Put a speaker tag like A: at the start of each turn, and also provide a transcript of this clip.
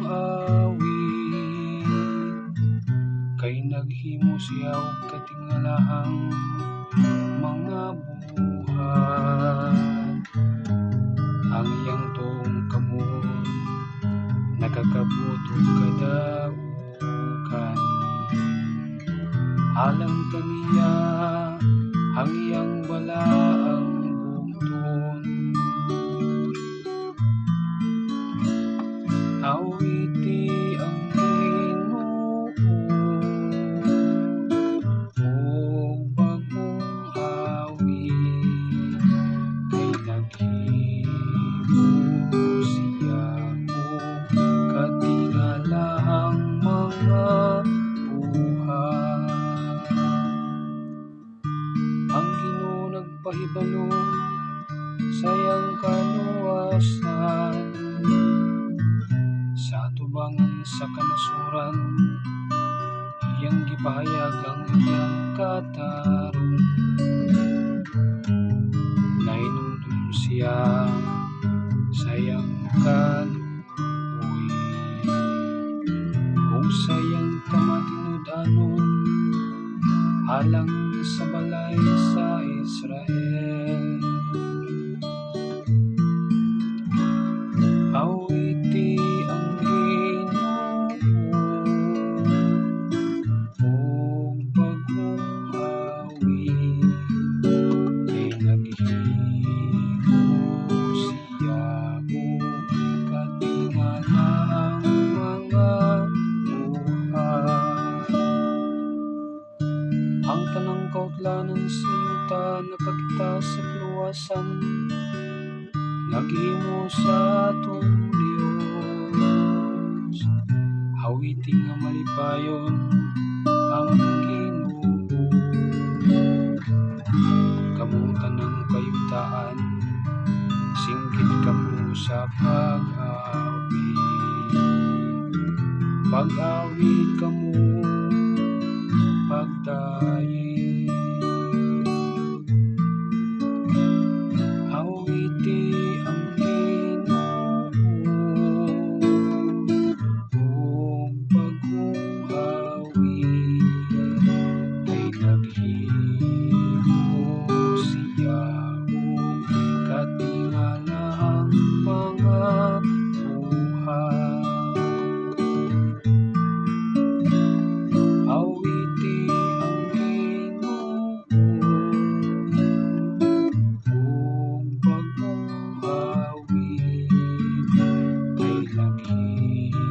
A: awit kay naghimo siya og katingalahang mga buhat. Ang iyang tuong kamot nakakabot og kadaugan. Alang kaniya ang iyang balaang bugton. Awiti ang Ginoo og bagong awit kay naghimo siya og katingalahang mga buhat. Ang Ginoo nagpahibalo sa iyang kaluwasan, sa atubangan sa kanasuran iyang gipahayag ang iyang katarong. Nahinumdum siya sa iyang kaluoy ug sa iyang kamatinud-anon alang sa balay sa Israel. Awiti ang Ginoo og bagong awit kay naghimo siya og katingalahang mga buhat. Ang tanang kautlanan sa yuta nakakita sa kaluwasan, naghimo sa atong Dios. Awiti nga malipayon ang Ginoo. Kamutan ng kayutaan, singgit kamo sa pag-awit. Pag-awit kamo, pagdayi. Awiti ang Ginoo og bagong awit kay naghimo siya og katingalahang mga buhat. Awiti ang Ginoo og bagong awit kay naghimo